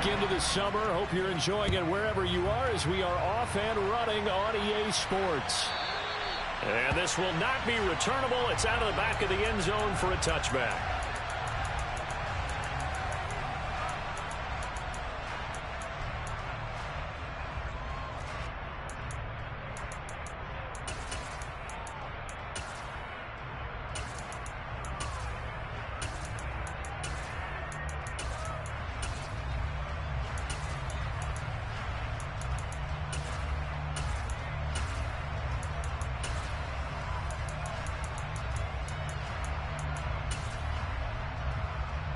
week into the summer. Hope you're enjoying it wherever you are as we are off and running on EA Sports. And this will not be returnable. It's out of the back of the end zone for a touchback.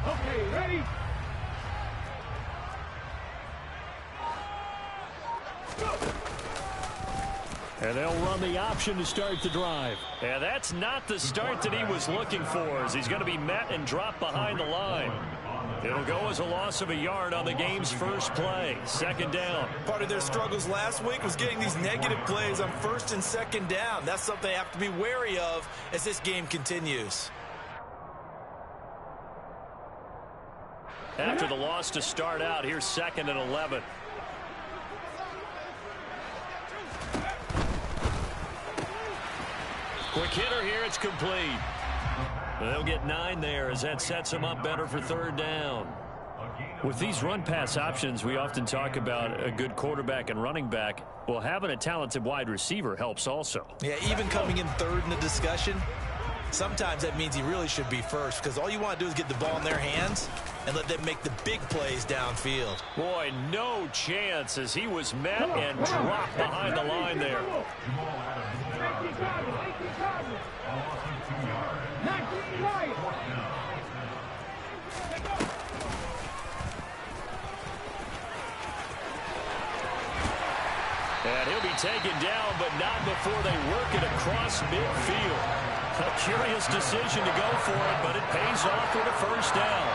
Okay, ready? And they'll run the option to start the drive. And that's not the start that he was looking for, as he's going to be met and dropped behind the line. It'll go as a loss of a yard on the game's first play. Second down. Part of their struggles last week was getting these negative plays on first and second down. That's something they have to be wary of as this game continues. After the loss to start out, here's 2nd and 11. Quick hitter here, it's complete. They'll get 9 there as that sets them up better for 3rd down. With these run-pass options, we often talk about a good quarterback and running back. Well, having a talented wide receiver helps also. Yeah, even coming in 3rd in the discussion, sometimes that means he really should be first, because all you want to do is get the ball in their hands and let them make the big plays downfield. Boy, no chance as he was met and dropped behind the line there. And he'll be taken down, but not before they work it across midfield. A curious decision to go for it, but it pays off with a first down.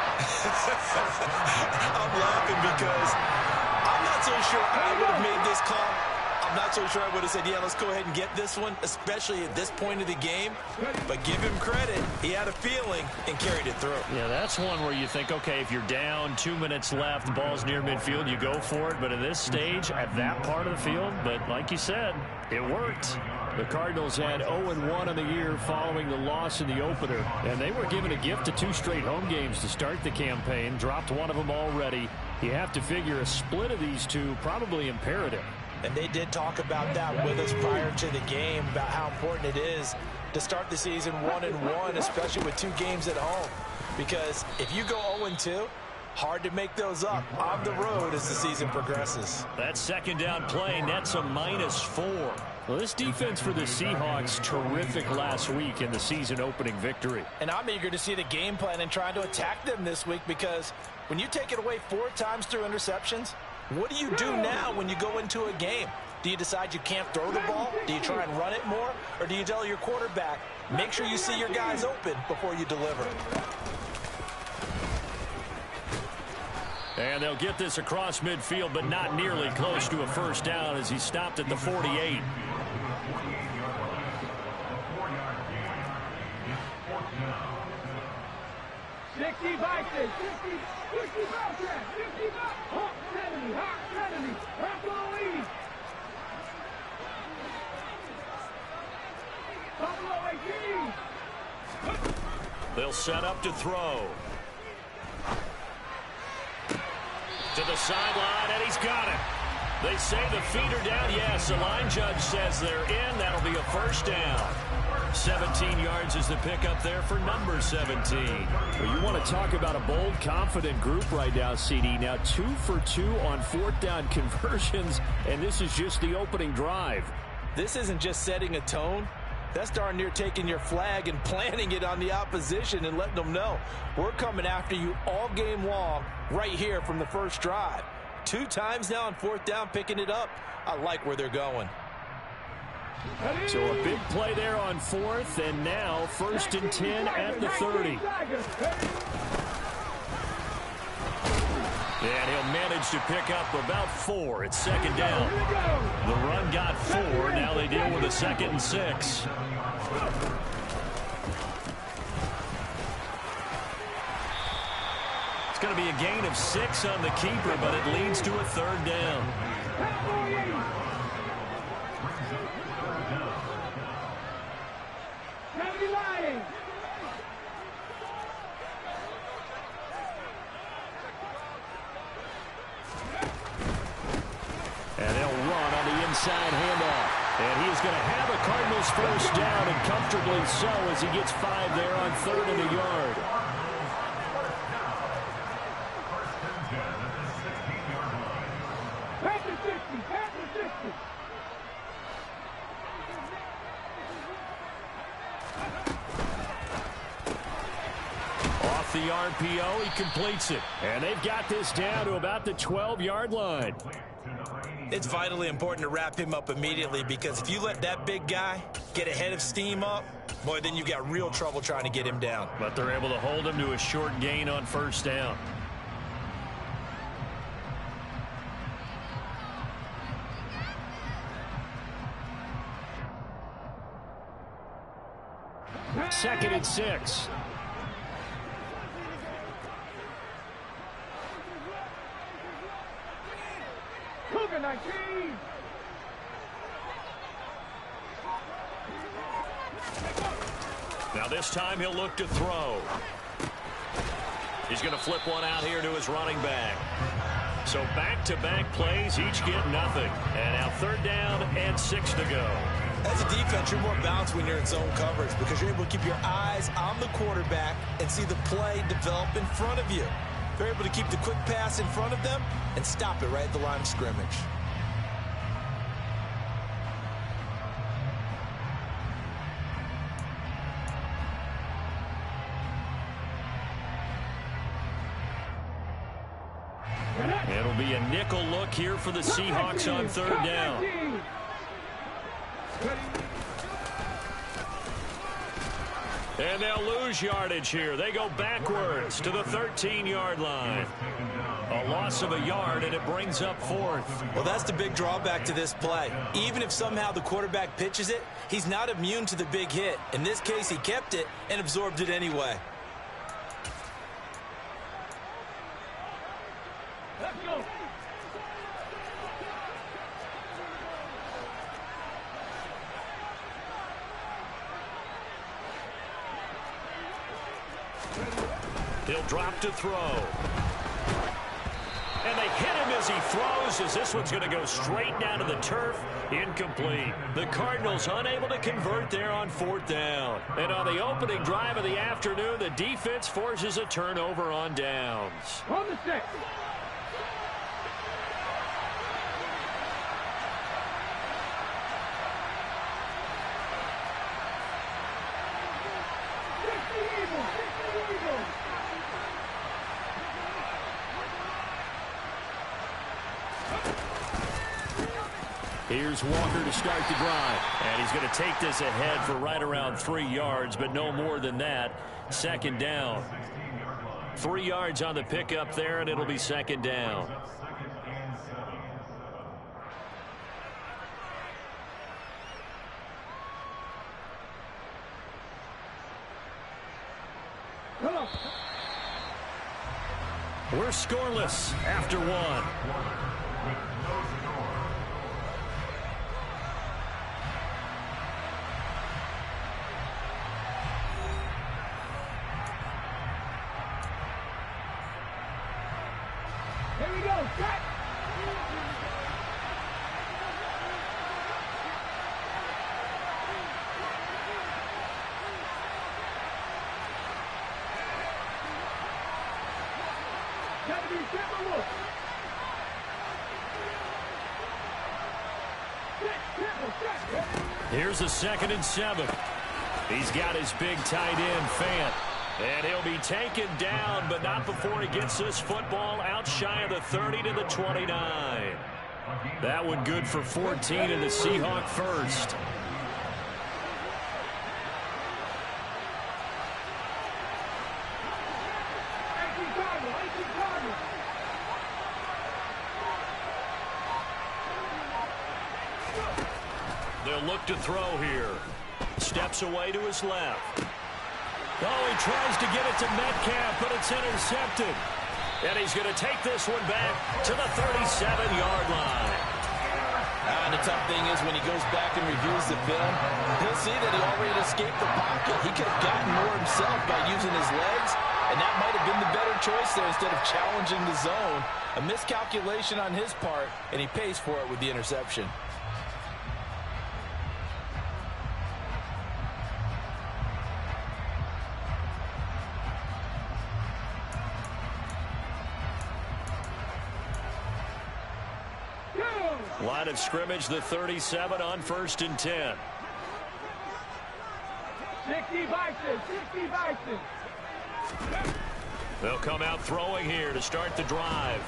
I'm laughing because I'm not so sure I would have made this call. I'm not so sure I would have said, yeah, let's go ahead and get this one, especially at this point of the game. But give him credit. He had a feeling and carried it through. Yeah, that's one where you think, okay, if you're down, 2 minutes left, the ball's near midfield, you go for it. But at this stage, at that part of the field, but like you said, it worked. The Cardinals had 0-1 in the year following the loss in the opener. And they were given a gift of 2 straight home games to start the campaign. Dropped one of them already. You have to figure a split of these two probably imperative. And they did talk about that with us prior to the game, about how important it is to start the season 1-1, especially with 2 games at home. Because if you go 0-2, hard to make those up on the road as the season progresses. That second down play nets a -4. Well, this defense for the Seahawks, terrific last week in the season-opening victory. And I'm eager to see the game plan and trying to attack them this week, because when you take it away 4 times through interceptions, what do you do now when you go into a game? Do you decide you can't throw the ball? Do you try and run it more? Or do you tell your quarterback, make sure you see your guys open before you deliver? And they'll get this across midfield, but not nearly close to a first down as he stopped at the 48. They'll set up to throw. To the sideline, and he's got it. They say the feet are down. Yes, the line judge says they're in. That'll be a first down. 17 yards is the pickup there for number 17. Well, you want to talk about a bold, confident group right now, CD. Now 2 for 2 on 4th down conversions, and this is just the opening drive. This isn't just setting a tone. That's darn near taking your flag and planting it on the opposition and letting them know we're coming after you all game long right here from the first drive. 2 times now on 4th down, picking it up. I like where they're going. So a big play there on 4th, and now 1st and 10 at the 30. And he'll manage to pick up about 4. It's 2nd down. The run got 4. Now they deal with a 2nd and 6. going to be a gain of 6 on the keeper, but it leads to a third down. And they'll run on the inside handoff. And he's going to have a Cardinals first down, and comfortably so, as he gets 5 there on 3rd and a yard. Off the RPO, he completes it. And they've got this down to about the 12-yard line. It's vitally important to wrap him up immediately, because if you let that big guy get ahead of steam up, boy, then you've got real trouble trying to get him down. But they're able to hold him to a short gain on first down. Second and 6. Now this time he'll look to throw. He's going to flip one out here to his running back. So back-to-back plays, each get nothing. And now 3rd down and 6 to go. As a defense, you're more balanced when you're in zone coverage, because you're able to keep your eyes on the quarterback and see the play develop in front of you. They're able to keep the quick pass in front of them and stop it right at the line of scrimmage. It'll be a nickel look here for the Seahawks on 3rd down. And they'll lose yardage here. They go backwards to the 13-yard line. A loss of a yard, and it brings up 4th. Well, that's the big drawback to this play. Even if somehow the quarterback pitches it, he's not immune to the big hit. In this case, he kept it and absorbed it anyway. Let's go. He'll drop to throw. And they hit him as he throws, as this one's going to go straight down to the turf. Incomplete. The Cardinals unable to convert there on 4th down. And on the opening drive of the afternoon, the defense forces a turnover on downs. On the 6. Here's Walker to start the drive. And he's going to take this ahead for right around 3 yards, but no more than that. 2nd down. 3 yards on the pickup there, and it'll be 2nd down. We're scoreless after 1. Here we go. Cut. Gotta be careful. Look. Here's a 2nd and 7. He's got his big tight end, Fant. And he'll be taken down, but not before he gets this football out shy of the 30 to the 29. That one good for 14 and the Seahawk first. They'll look to throw here. Steps away to his left. Oh, he tries to get it to Metcalf, but it's intercepted. And he's going to take this one back to the 37-yard line. And the tough thing is when he goes back and reviews the film, he'll see that he already escaped the pocket. He could have gotten more himself by using his legs, and that might have been the better choice there instead of challenging the zone. A miscalculation on his part, and he pays for it with the interception. Line of scrimmage, the 37 on 1st and 10. 60 Bison, 60 Bison. They'll come out throwing here to start the drive.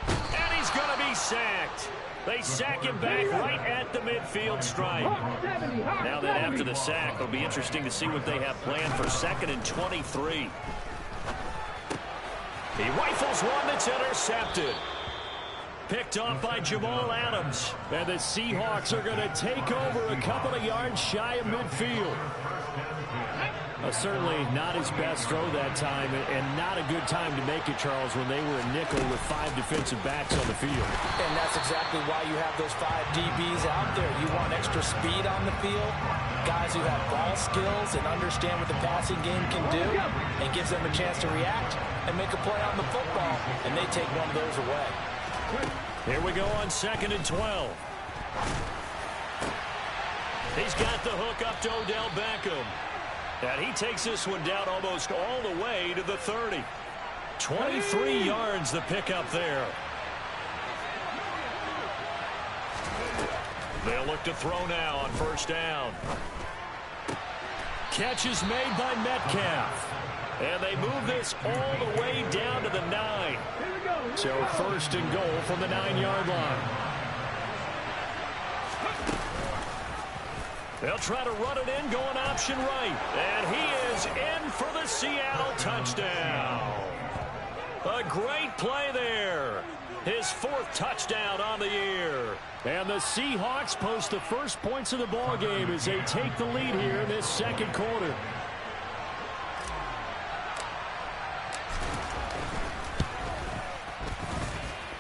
And he's going to be sacked. They sack him back right at the midfield stripe. Now then, after the sack, it'll be interesting to see what they have planned for 2nd and 23. He rifles one that's intercepted. Picked off by Jamal Adams. And the Seahawks are going to take over a couple of yards shy of midfield. Certainly not his best throw that time, and not a good time to make it, Charles, when they were a nickel with 5 defensive backs on the field. And that's exactly why you have those 5 DBs out there. You want extra speed on the field, guys who have ball skills and understand what the passing game can do, and gives them a chance to react and make a play on the football, and they take one of those away. Here we go on 2nd and 12. He's got the hook up to Odell Beckham. And he takes this one down almost all the way to the 30. 23 yards the pickup there. They'll look to throw now on 1st down. Catch is made by Metcalf. And they move this all the way down to the 9. So 1st and goal from the 9-yard line. They'll try to run it in, going option right. And he is in for the Seattle touchdown. A great play there. His 4th touchdown on the year. And the Seahawks post the first points of the ball game as they take the lead here in this 2nd quarter.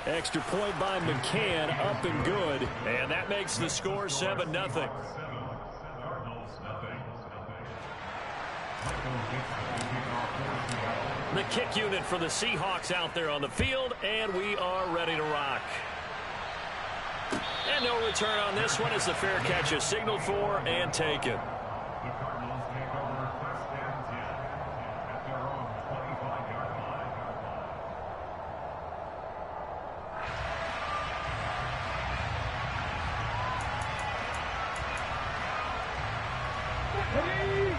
Extra point by McCann, up and good. And that makes the score 7-0. The kick unit for the Seahawks out there on the field, and we are ready to rock. And no return on this one as the fair catch is signaled for and taken.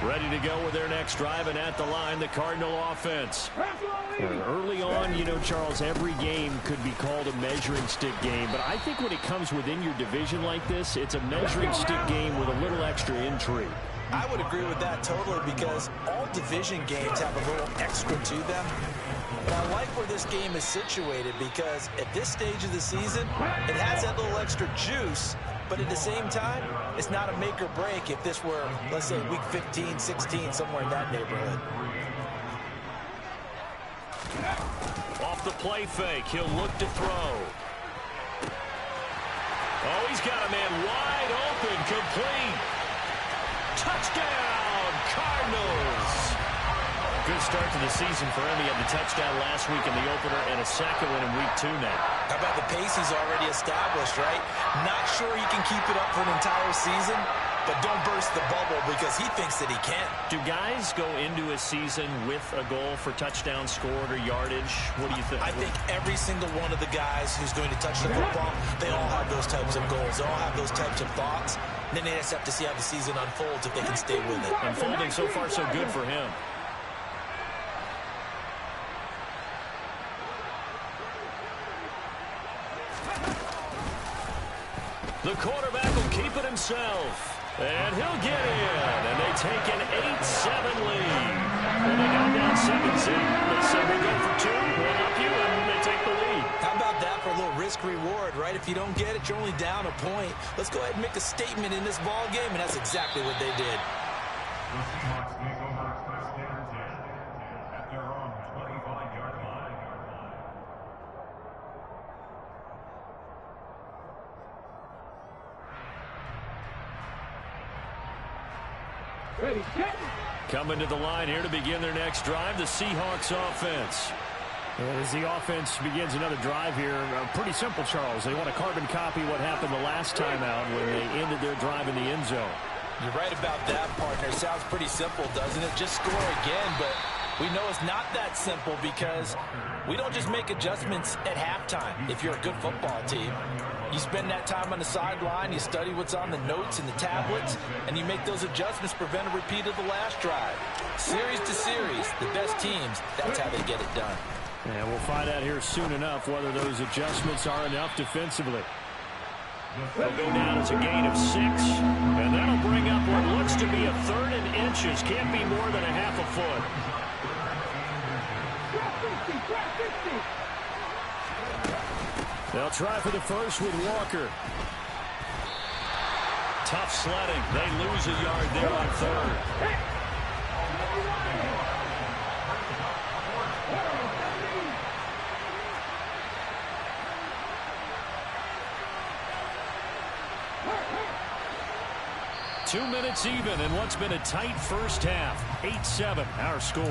Ready to go with their next drive, and at the line, the Cardinal offense. Early on, you know, Charles, every game could be called a measuring stick game, but I think when it comes within your division like this, it's a measuring stick game with a little extra intrigue. I would agree with that totally, because all division games have a little extra to them. And I like where this game is situated, because at this stage of the season, it has that little extra juice. But at the same time, it's not a make or break if this were, let's say, week 15, 16, somewhere in that neighborhood. Off the play fake, he'll look to throw. Oh, he's got a man wide open, complete. Touchdown, Cardinals. Good start to the season for him. He had the touchdown last week in the opener and a second one in week 2 now. How about the pace he's already established, right? Not sure he can keep it up for an entire season, but don't burst the bubble because he thinks that he can. Do guys go into a season with a goal for touchdown scored or yardage? What do you think? I think every single one of the guys who's going to touch the football, they all have those types of goals. They all have those types of thoughts. And then they just have to see how the season unfolds if they can stay with it. Unfolding so far so good for him. The quarterback will keep it himself. And he'll get in. And they take an 8-7 lead. And they got down 7-0. They said we'll go for 2. We'll help you. And they take the lead. How about that for a little risk-reward, right? If you don't get it, you're only down a point. Let's go ahead and make a statement in this ball game. And that's exactly what they did. Ready, set. Coming to the line here to begin their next drive, the Seahawks offense. And as the offense begins another drive here, pretty simple, Charles. They want to carbon copy what happened the last time out when they ended their drive in the end zone. You're right about that, partner. Sounds pretty simple, doesn't it? Just score again, but we know it's not that simple because we don't just make adjustments at halftime. If you're a good football team, you spend that time on the sideline, you study what's on the notes and the tablets, and you make those adjustments to prevent a repeat of the last drive. Series to series, the best teams, that's how they get it done. And we'll find out here soon enough whether those adjustments are enough defensively. They'll go down as a gain of 6, and that'll bring up what looks to be a 3rd and inches. Can't be more than a half a foot. They'll try for the first with Walker. Tough sledding. They lose a yard there on 3rd. 2 minutes even in what's been a tight first half. 8-7 our score.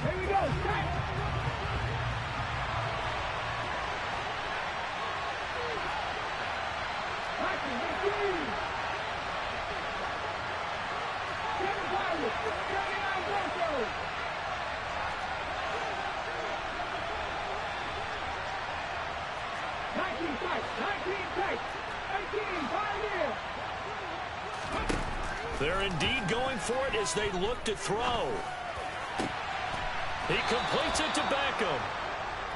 Here we go, set. They're indeed going for it as they look to throw. He completes it to Beckham.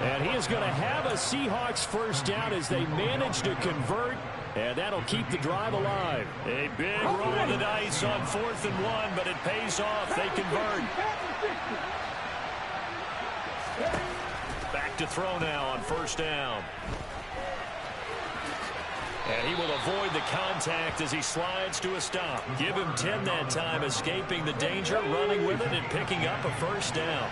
And he is going to have a Seahawks first down as they manage to convert. And that'll keep the drive alive. A big roll of the dice on 4th and 1, but it pays off. They convert. Back to throw now on 1st down. And he will avoid the contact as he slides to a stop. Give him 10 that time, escaping the danger, running with it, and picking up a 1st down.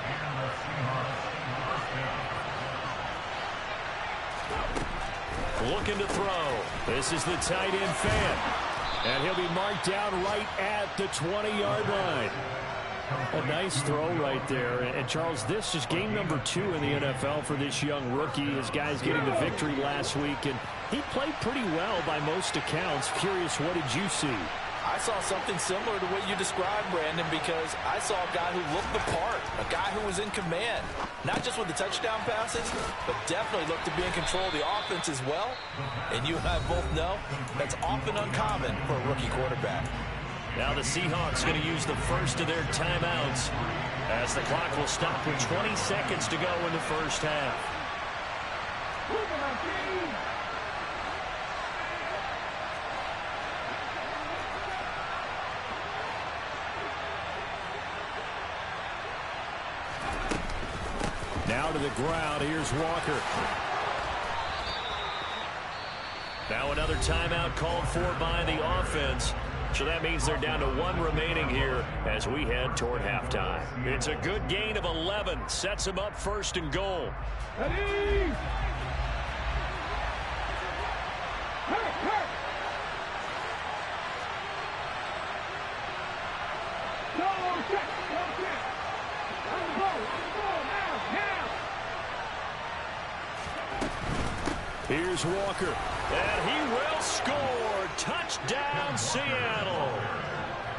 Looking to throw. This is the tight end fan. And he'll be marked down right at the 20-yard line. A nice throw right there. And Charles, this is game number 2 in the NFL for this young rookie. His guys getting the victory last week, and he played pretty well by most accounts. Curious, what did you see? I saw something similar to what you described, Brandon, because I saw a guy who looked the part, a guy who was in command, not just with the touchdown passes, but definitely looked to be in control of the offense as well. And you and I both know that's often uncommon for a rookie quarterback. Now the Seahawks going to use the first of their timeouts as the clock will stop with 20 seconds to go in the first half. Now to the ground. Here's Walker. Now another timeout called for by the offense. So that means they're down to 1 remaining here as we head toward halftime. It's a good gain of 11. Sets them up 1st and goal. Ready? Here's Walker, and he will score. Touchdown, Seattle.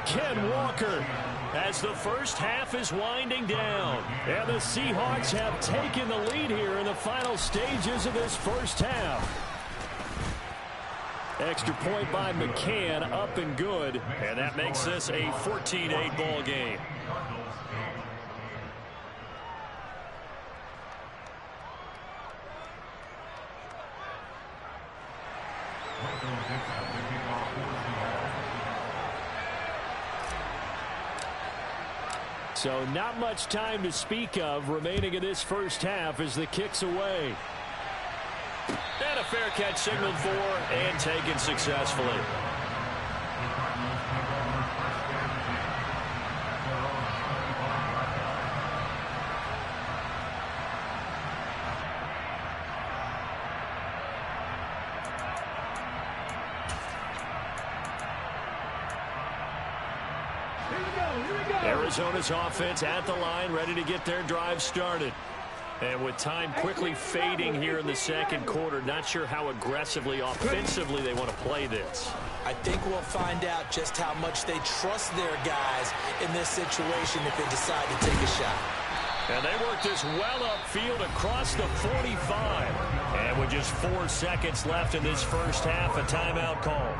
Ken Walker, as the first half is winding down. And the Seahawks have taken the lead here in the final stages of this first half. Extra point by McCann, up and good. And that makes this a 14-8 ball game. So not much time to speak of remaining in this first half as the kick's away. And a fair catch signaled for and taken successfully. Arizona's offense at the line, ready to get their drive started. And with time quickly fading here in the second quarter, not sure how aggressively, offensively they want to play this. I think we'll find out just how much they trust their guys in this situation if they decide to take a shot. And they work this well upfield across the 45. And with just 4 seconds left in this first half, a timeout call.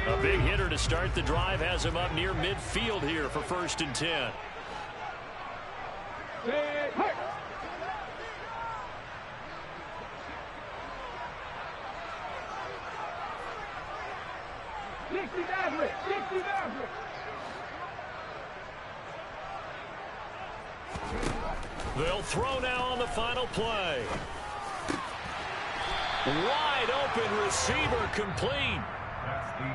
A big hitter to start the drive has him up near midfield here for 1st and 10. They'll throw now on the final play. Wide open receiver complete.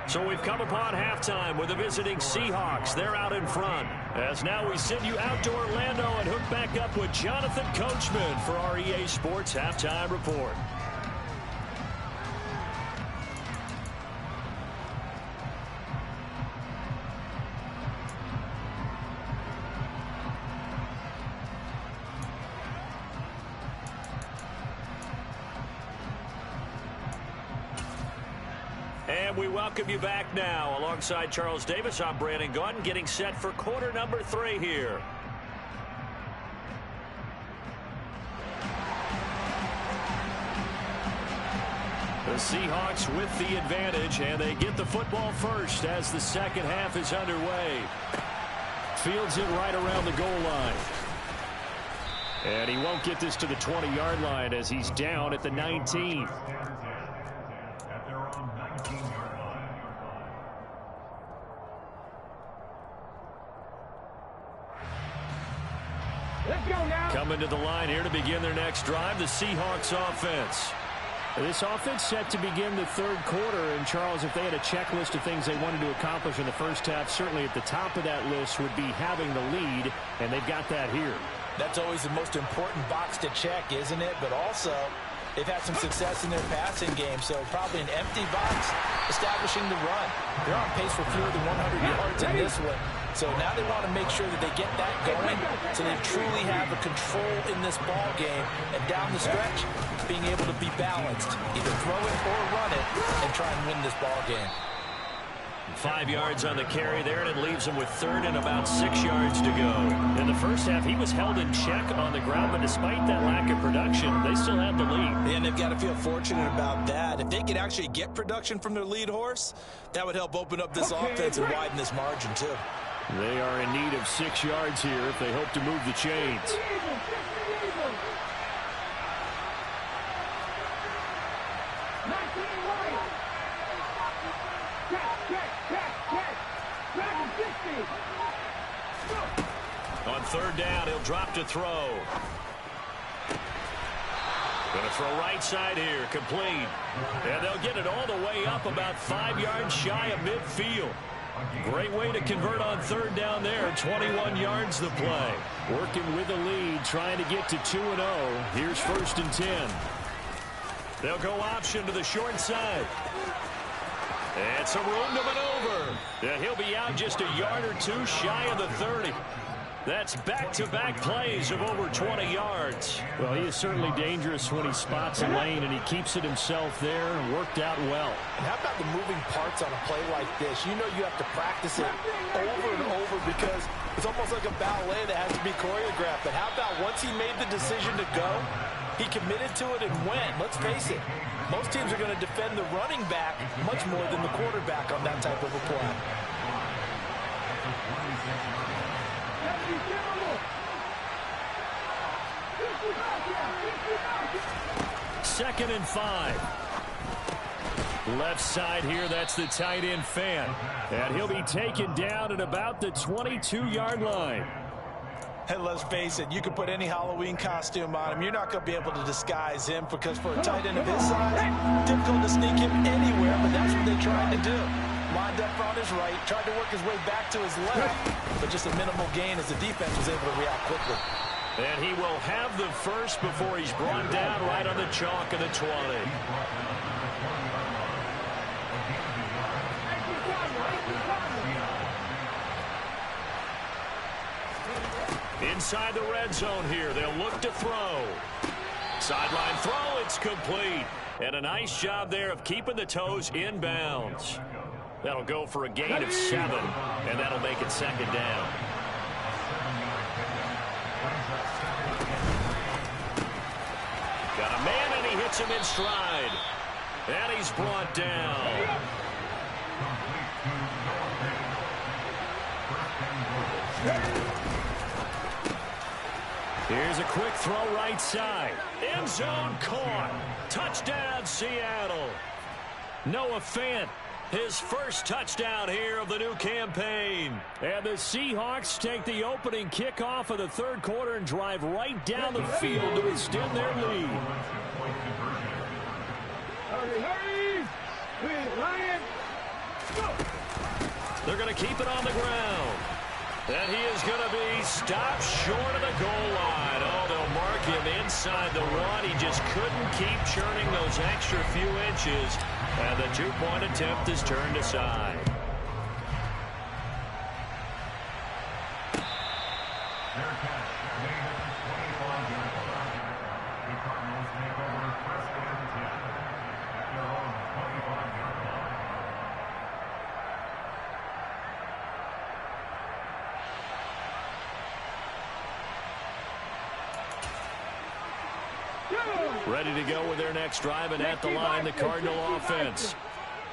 So we've come upon halftime with the visiting Seahawks. They're out in front. As now we send you out to Orlando and hook back up with Jonathan Coachman for our EA Sports Halftime Report. And we welcome you back now. Alongside Charles Davis, I'm Brandon Gaudin, getting set for quarter number 3 here. The Seahawks with the advantage, and they get the football first as the second half is underway. Fields it right around the goal line. And he won't get this to the 20-yard line as he's down at the 19. Coming to the line here to begin their next drive, the Seahawks offense. This offense set to begin the third quarter, and Charles, if they had a checklist of things they wanted to accomplish in the first half, certainly at the top of that list would be having the lead, and they've got that here. That's always the most important box to check, isn't it? But also, they've had some success in their passing game, so probably an empty box establishing the run. They're on pace for fewer than 100 yards in this one. So now they want to make sure that they get that going so they truly have a control in this ball game. And down the stretch, being able to be balanced, either throw it or run it, and try and win this ball game. 5 yards on the carry there, and it leaves him with third and about 6 yards to go. In the first half, he was held in check on the ground, but despite that lack of production, they still have the lead. And they've got to feel fortunate about that. If they could actually get production from their lead horse, that would help open up this offense and widen this margin, too. They are in need of 6 yards here if they hope to move the chains. On third down, he'll drop to throw. Going to throw right side here, complete. And they'll get it all the way up about 5 yards shy of midfield. Great way to convert on third down there. 21 yards the play. Working with the lead, trying to get to 2-0. Here's 1st and 10. They'll go option to the short side. And some room to maneuver. And he'll be out just a yard or two shy of the 30. That's back-to-back plays of over 20 yards. Well, he is certainly dangerous when he spots a lane, and he keeps it himself there and worked out well. And how about the moving parts on a play like this? You know you have to practice it over and over because it's almost like a ballet that has to be choreographed. But how about once he made the decision to go, he committed to it and went. Let's face it, most teams are going to defend the running back much more than the quarterback on that type of a play. 2nd and 5. Left side here, that's the tight end Fan. And he'll be taken down at about the 22-yard line. And let's face it, you can put any Halloween costume on him. You're not going to be able to disguise him because for a tight end of his size, difficult to sneak him anywhere, but that's what they tried to do. lined up on his right, tried to work his way back to his left, but just a minimal gain as the defense was able to react quickly. And he will have the first before he's brought down right on the chalk of the 20. Inside the red zone here, they'll look to throw. Sideline throw, it's complete. And a nice job there of keeping the toes inbounds. That'll go for a gain of 7, and that'll make it second down. Got a man, and he hits him in stride. And he's brought down. Here's a quick throw right side. End zone caught. Touchdown, Seattle. Noah Fant, his first touchdown here of the new campaign. And the Seahawks take the opening kickoff of the third quarter and drive right down the field to extend their lead. Hurry! Lion! Go! They're going to keep it on the ground. And he is going to be stopped short of the goal line. Oh, they'll mark him inside the 1. He just couldn't keep churning those extra few inches. And the 2-point attempt is turned aside. Ready to go with their next drive, and at the line, the Cardinal offense.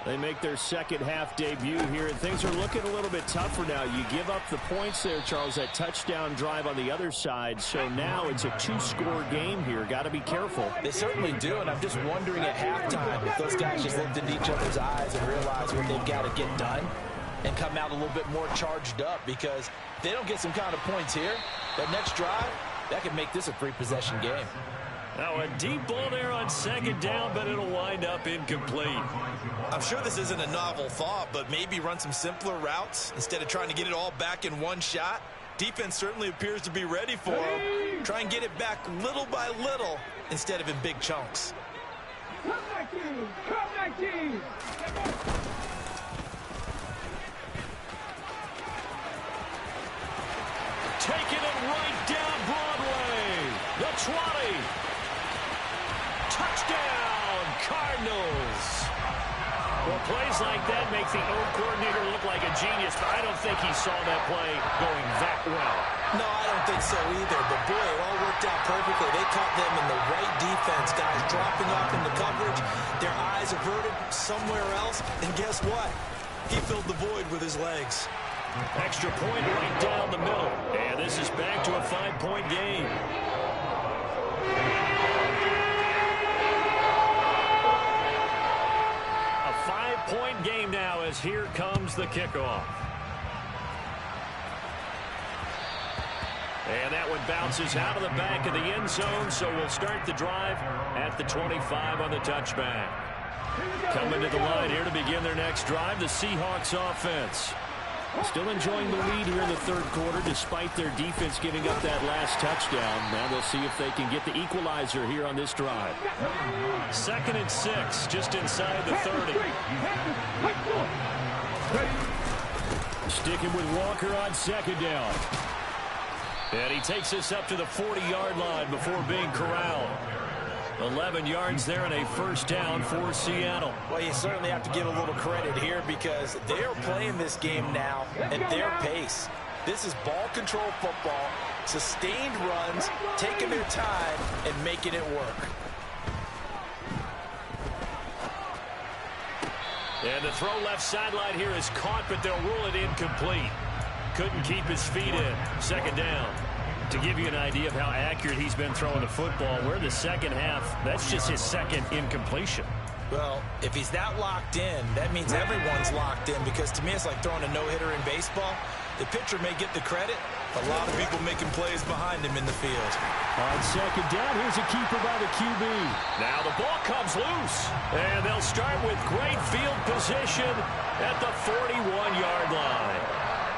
They make their second half debut here, and things are looking a little bit tougher now. You give up the points there, Charles, that touchdown drive on the other side. So now it's a 2-score game here. Got to be careful. They certainly do, and I'm just wondering at halftime if those guys just looked into each other's eyes and realized what they've got to get done and come out a little bit more charged up, because if they don't get some kind of points here, that next drive, that could make this a 3-possession game. Now a deep ball there on second down, but it'll wind up incomplete. I'm sure this isn't a novel thought, but maybe run some simpler routes instead of trying to get it all back in one shot. Defense certainly appears to be ready for him. Try and get it back little by little instead of in big chunks. Come back team! Come back team! Taking it right down Broadway. The 20. Touchdown, Cardinals. Well, plays like that make the O coordinator look like a genius, but I don't think he saw that play going that well. No, I don't think so either, but boy, it all worked out perfectly. They caught them in the right defense, guys dropping off in the coverage, their eyes averted somewhere else, and guess what? He filled the void with his legs. Extra point right down the middle, and this is back to a 5-point game. A 5-point game now as here comes the kickoff. And that one bounces out of the back of the end zone, so we'll start the drive at the 25 on the touchback. Coming to the line here to begin their next drive, the Seahawks offense. Still enjoying the lead here in the third quarter despite their defense giving up that last touchdown. Now they'll see if they can get the equalizer here on this drive. 2nd and 6, just inside the 30. Sticking with Walker on second down. And he takes us up to the 40-yard line before being corralled. 11 yards there and a first down for Seattle. Well, you certainly have to give a little credit here because they are playing this game now at their pace. This is ball control football, sustained runs, taking their time and making it work. And the throw left sideline here is caught, but they'll rule it incomplete. Couldn't keep his feet in. Second down. To give you an idea of how accurate he's been throwing the football, we're in the second half. That's just his second incompletion. Well, if he's that locked in, that means everyone's locked in, because to me it's like throwing a no-hitter in baseball. The pitcher may get the credit. A lot of people making plays behind him in the field. On second down, here's a keeper by the QB. Now the ball comes loose. And they'll start with great field position at the 41-yard line.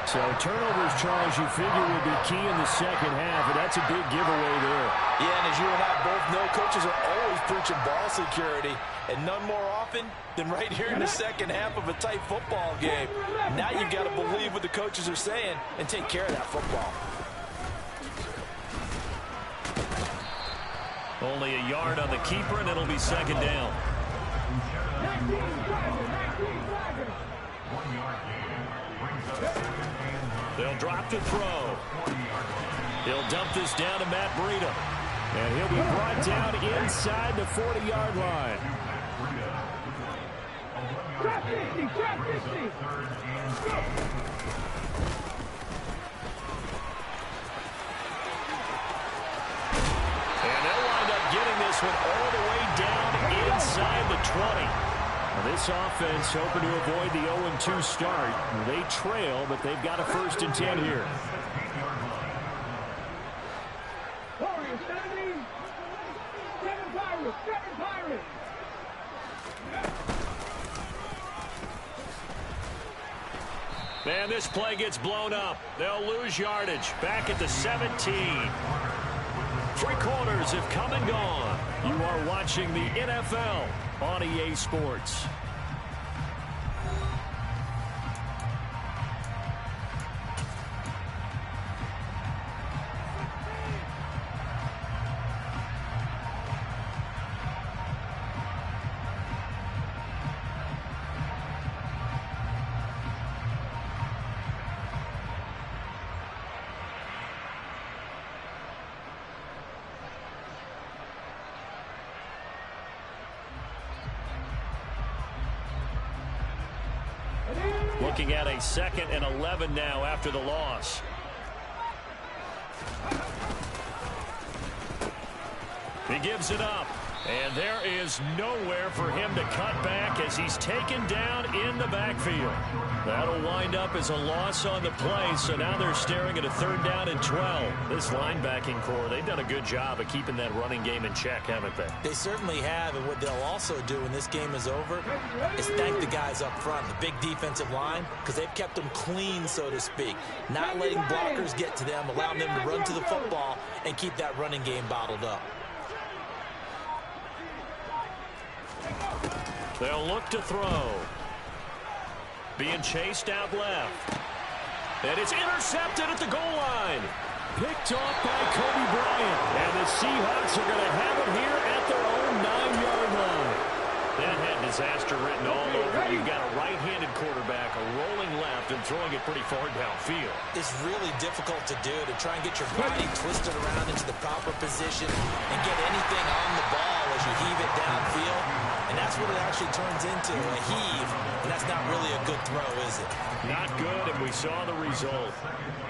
So turnovers, Charles, you figure would be key in the second half, and that's a big giveaway there. Yeah, and as you and I both know, coaches are always preaching ball security, and none more often than right here in the second half of a tight football game. Now you've got to believe what the coaches are saying and take care of that football. Only a yard on the keeper, and it'll be second down. They'll drop to throw. He'll dump this down to Matt Breida. And he'll be brought down inside the 40-yard line. Trap 50, trap 50. And they'll wind up getting this one all the way down inside the 20. Now this offense hoping to avoid the 0-2 start. They trail, but they've got a 1st and 10 here. Warriors 70. 7 Pirates, 7 Pirates. Man, this play gets blown up. They'll lose yardage. Back at the 17. 3 quarters have come and gone. You are watching the NFL on EA Sports. Looking at a 2nd and 11 now after the loss. He gives it up. And there is nowhere for him to cut back as he's taken down in the backfield. That'll wind up as a loss on the play, so now they're staring at a 3rd down and 12. This linebacking core, they've done a good job of keeping that running game in check, haven't they? They certainly have, and what they'll also do when this game is over is thank the guys up front, the big defensive line, because they've kept them clean, so to speak. Not letting blockers get to them, allowing them to run to the football and keep that running game bottled up. They'll look to throw. Being chased out left. And it's intercepted at the goal line. Picked off by Kobe Bryant. And the Seahawks are going to have it here at their own 9-yard line. That had disaster written all over. You've got a right-handed quarterback, a rolling left, and throwing it pretty far downfield. It's really difficult to do, to try and get your body twisted around into the proper position and get anything on the ball as you heave it downfield. And that's what it actually turns into, a heave. And that's not really a good throw, is it? Not good, and we saw the result.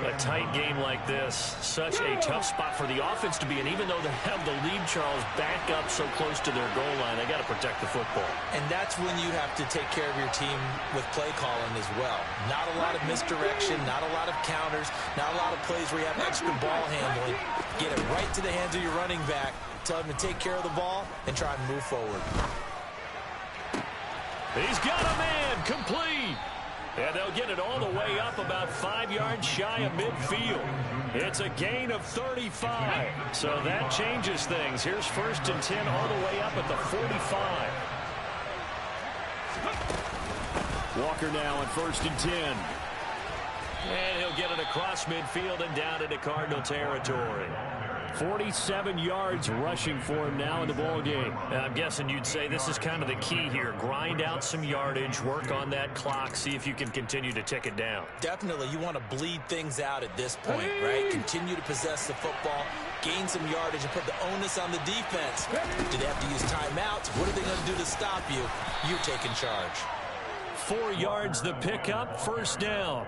A tight game like this, such a tough spot for the offense to be in. Even though they have the lead, Charles, back up so close to their goal line, they got to protect the football. And that's when you have to take care of your team with play calling as well. Not a lot of misdirection, not a lot of counters, not a lot of plays where you have extra ball handling. Get it right to the hands of your running back, tell him to take care of the ball, and try and move forward. He's got a man, complete. And they'll get it all the way up about 5 yards shy of midfield. It's a gain of 35. So that changes things. Here's 1st and 10 all the way up at the 45. Walker now on 1st and 10. And he'll get it across midfield and down into Cardinal territory. 47 yards rushing for him now in the ball game. I'm guessing you'd say this is kind of the key here. Grind out some yardage, work on that clock, see if you can continue to tick it down. Definitely, you want to bleed things out at this point, right? Continue to possess the football, gain some yardage, and put the onus on the defense. Do they have to use timeouts? What are they going to do to stop you? You're taking charge. 4 yards the pickup, 1st down.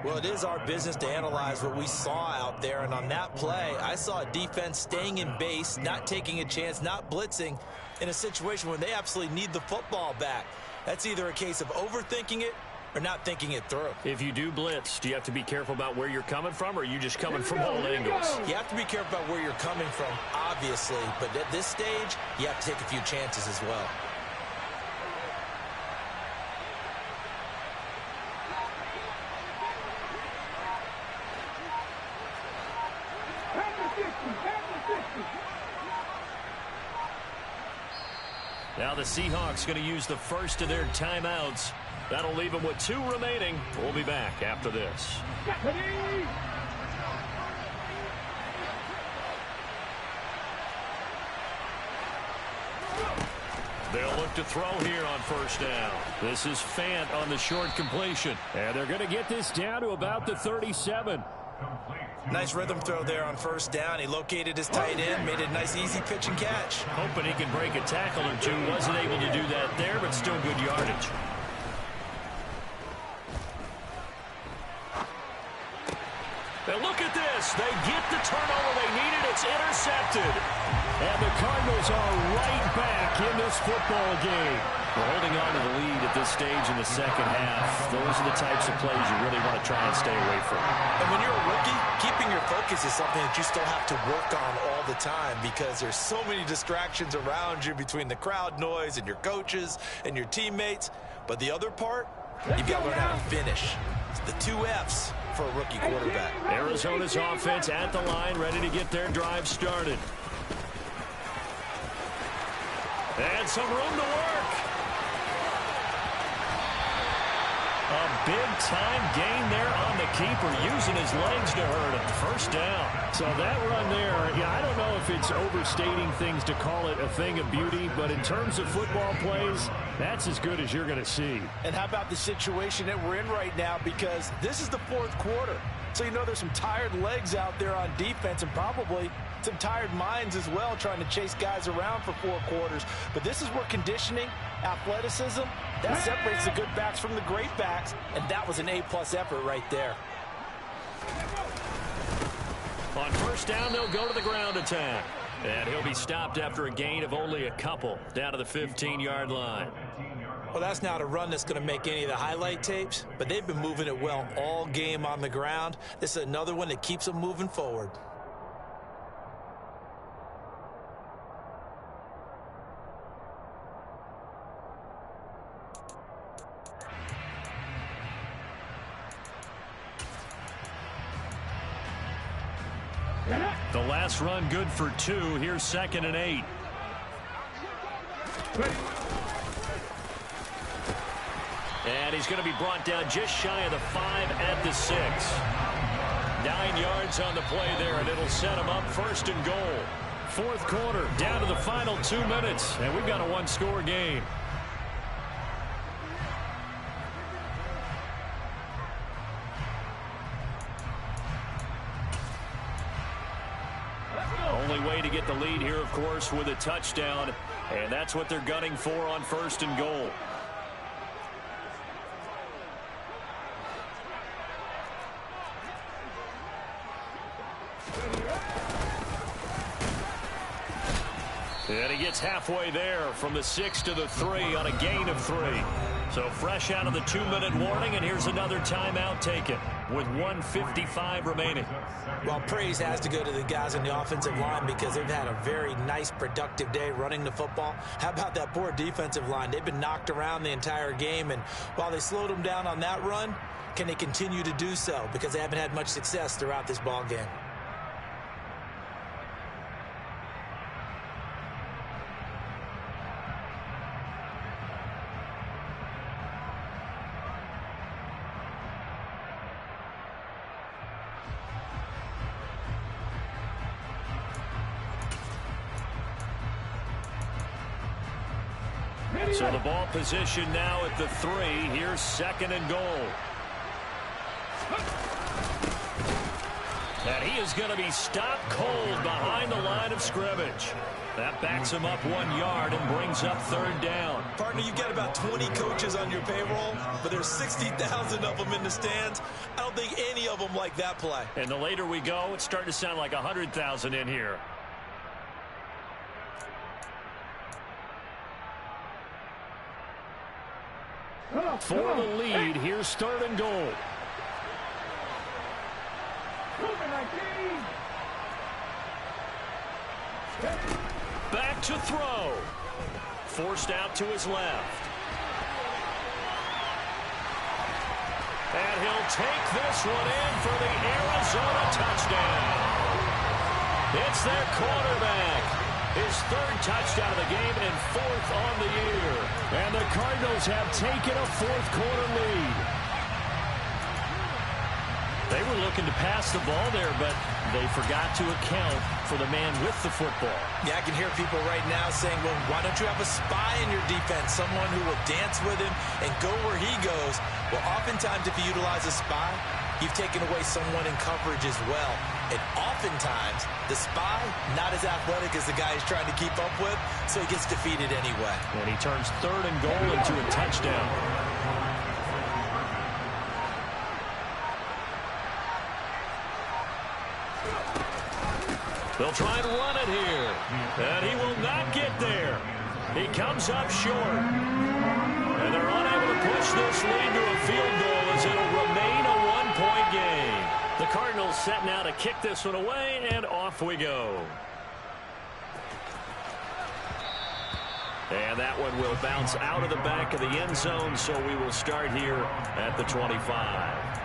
Well, it is our business to analyze what we saw out there, and on that play, I saw a defense staying in base, not taking a chance, not blitzing in a situation where they absolutely need the football back. That's either a case of overthinking it or not thinking it through. If you do blitz, do you have to be careful about where you're coming from, or are you just coming from all angles? You have to be careful about where you're coming from, obviously, but at this stage, you have to take a few chances as well. Now the Seahawks going to use the first of their timeouts. That'll leave them with 2 remaining. We'll be back after this. They'll look to throw here on first down. This is Fant on the short completion. And they're going to get this down to about the 37. Nice rhythm throw there on first down. He located his tight end, made it a nice easy pitch and catch. Hoping he can break a tackle or two. Wasn't able to do that there, but still good yardage. And look at this. They get the turnover they needed. It's intercepted. And the Cardinals are right back in this football game. We're holding on to the lead at this stage in the second half. Those are the types of plays you really want to try and stay away from. And when you're a rookie, keeping your focus is something that you still have to work on all the time because there's so many distractions around you between the crowd noise and your coaches and your teammates. But the other part, you've got to learn how to finish. It's the 2 F's for a rookie quarterback. Arizona's offense at the line, ready to get their drive started. And some room to work. A big-time gain there on the keeper, using his legs to hurt him. First down. So that run there, I don't know if it's overstating things to call it a thing of beauty, but in terms of football plays, that's as good as you're going to see. And how about the situation that we're in right now? Because this is the 4th quarter. So you know there's some tired legs out there on defense and probably some tired minds as well trying to chase guys around for 4 quarters. But this is where conditioning, athleticism, that separates the good backs from the great backs. And that was an A-plus effort right there. On first down, they'll go to the ground attack. And he'll be stopped after a gain of only a couple down to the 15-yard line. Well, that's not a run that's going to make any of the highlight tapes, but they've been moving it well all game on the ground. This is another one that keeps them moving forward. The last run good for 2. Here's 2nd and 8. And he's going to be brought down just shy of the 5 at the 6. 9 yards on the play there, and it'll set him up 1st and goal. 4th quarter, down to the final 2 minutes, and we've got a 1-score game. Only way to get the lead here, of course, with a touchdown, and that's what they're gunning for on 1st and goal. And he gets halfway there from the 6 to the 3 on a gain of 3. So fresh out of the 2-minute warning, and here's another timeout taken with 1:55 remaining. Well, praise has to go to the guys on the offensive line because they've had a very nice, productive day running the football. How about that poor defensive line? They've been knocked around the entire game, and while they slowed them down on that run, can they continue to do so? Because they haven't had much success throughout this ball game. So the ball position now at the 3. Here's 2nd and goal. And he is going to be stopped cold behind the line of scrimmage. That backs him up 1 yard and brings up 3rd down. Partner, you've got about 20 coaches on your payroll, but there's 60,000 of them in the stands. I don't think any of them like that play. And the later we go, it's starting to sound like 100,000 in here. For the lead, here's 3rd and goal. Back to throw. Forced out to his left. And he'll take this one in for the Arizona touchdown. It's their quarterback. His 3rd touchdown of the game and 4th on the year. And the Cardinals have taken a 4th quarter lead. They were looking to pass the ball there, but they forgot to account for the man with the football. Yeah, I can hear people right now saying, well, why don't you have a spy in your defense, someone who will dance with him and go where he goes? Well, oftentimes if you utilize a spy, you've taken away someone in coverage as well. And oftentimes, the spy, not as athletic as the guy he's trying to keep up with, so he gets defeated anyway. And he turns 3rd and goal into a touchdown. They'll try and run it here. And he will not get there. He comes up short. And they're unable to push this lead to a field goal as it'll remain a 1-point game. The Cardinals set now to kick this one away, and off we go. And that one will bounce out of the back of the end zone, so we will start here at the 25.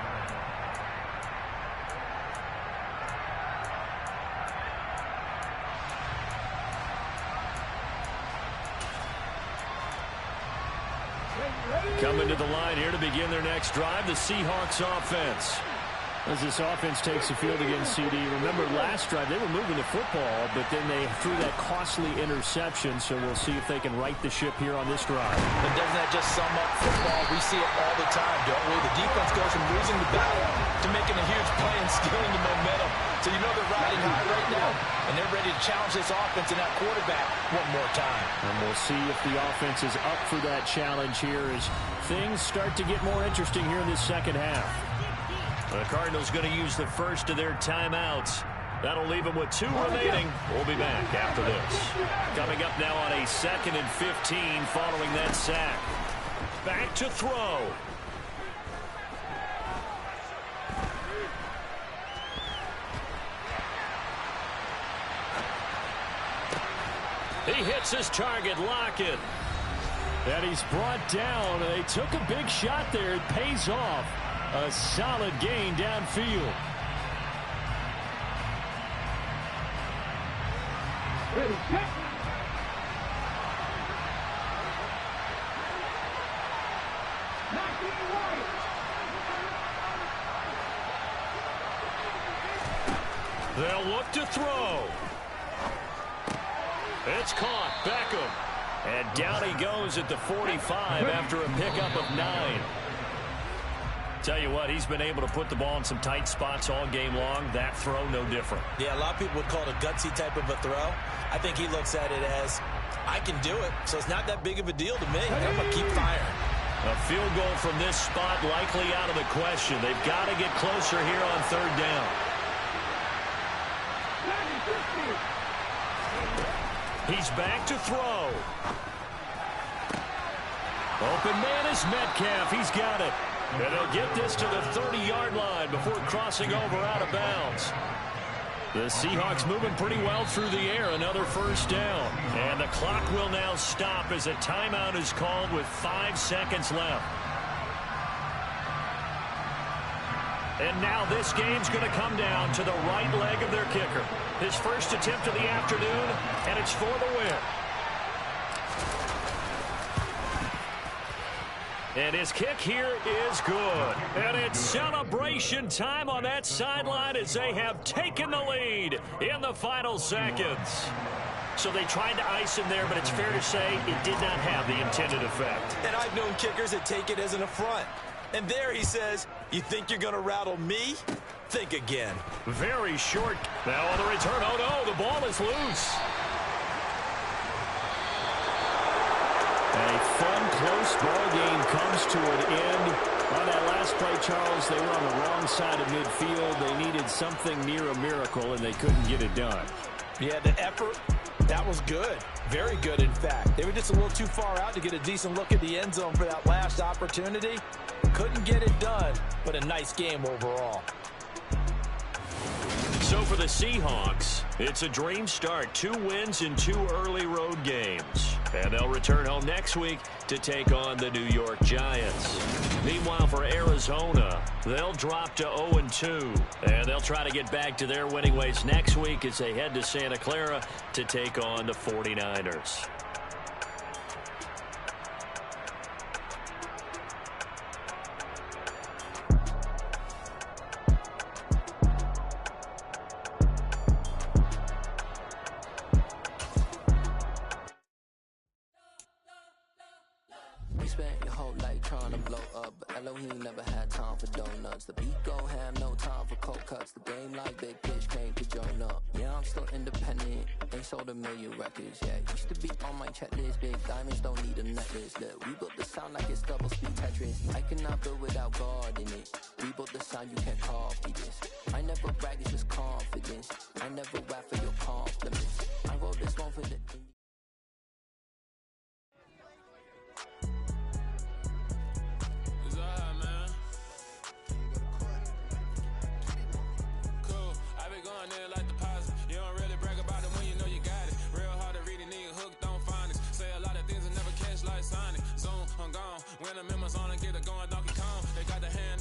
Coming to the line here to begin their next drive, the Seahawks offense. As this offense takes the field against CD, remember last drive they were moving the football, but then they threw that costly interception, so we'll see if they can right the ship here on this drive. But doesn't that just sum up football? We see it all the time, don't we? The defense goes from losing the battle to making a huge play and stealing the momentum. So you know they're riding high right now, and they're ready to challenge this offense and that quarterback one more time. And we'll see if the offense is up for that challenge here as things start to get more interesting here in this second half. The Cardinals going to use the first of their timeouts. That'll leave them with 2 remaining. We'll be back after this. Coming up now on a 2nd and 15 following that sack. Back to throw. He hits his target, Lockett. And he's brought down. They took a big shot there. It pays off. A solid gain downfield. They'll look to throw. It's caught. Beckham. And down he goes at the 45 after a pickup of 9. Tell you what, he's been able to put the ball in some tight spots all game long. That throw, no different. Yeah, a lot of people would call it a gutsy type of a throw. I think he looks at it as, I can do it, so it's not that big of a deal to me. I'm going to keep firing. A field goal from this spot likely out of the question. They've got to get closer here on 3rd down. He's back to throw. Open man is Metcalf. He's got it. And he'll get this to the 30-yard line before crossing over out of bounds. The Seahawks moving pretty well through the air. Another 1st down. And the clock will now stop as a timeout is called with 5 seconds left. And now this game's going to come down to the right leg of their kicker. His first attempt of the afternoon, and it's for the win. And his kick here is good. And it's celebration time on that sideline as they have taken the lead in the final seconds. So they tried to ice him there, but it's fair to say it did not have the intended effect. And I've known kickers that take it as an affront. And there he says, you think you're going to rattle me? Think again. Very short. Now on the return. Oh, no, the ball is loose. A fun, close ball game comes to an end. On that last play, Charles, they were on the wrong side of midfield. They needed something near a miracle, and they couldn't get it done. Yeah, the effort, that was good. Very good, in fact. They were just a little too far out to get a decent look at the end zone for that last opportunity. Couldn't get it done, but a nice game overall. So for the Seahawks, it's a dream start. 2 wins in 2 early road games. And they'll return home next week to take on the New York Giants. Meanwhile, for Arizona, they'll drop to 0-2. And they'll try to get back to their winning ways next week as they head to Santa Clara to take on the 49ers. You spent your whole life trying to blow up, but Elohim never had time for donuts. The beat go ham, no time for cold cuts. The game like big fish came to join up. Yeah, I'm still independent, ain't sold 1 million records. Yeah, used to be on my checklist. Big diamonds don't need a necklace. Look, we built the sound like it's double speed Tetris. I cannot build without God in it. We built the sound, you can't copy this. I never brag, it's just confidence. I never rap for your compliments. I wrote this one for the... Like deposit. You don't really brag about it when you know you got it. Real hard to read a nigga hooked on finance. Say a lot of things and never catch like Sonic. Zoom, I'm gone. When I'm in my zone and get it going, Donkey Kong. They got the hand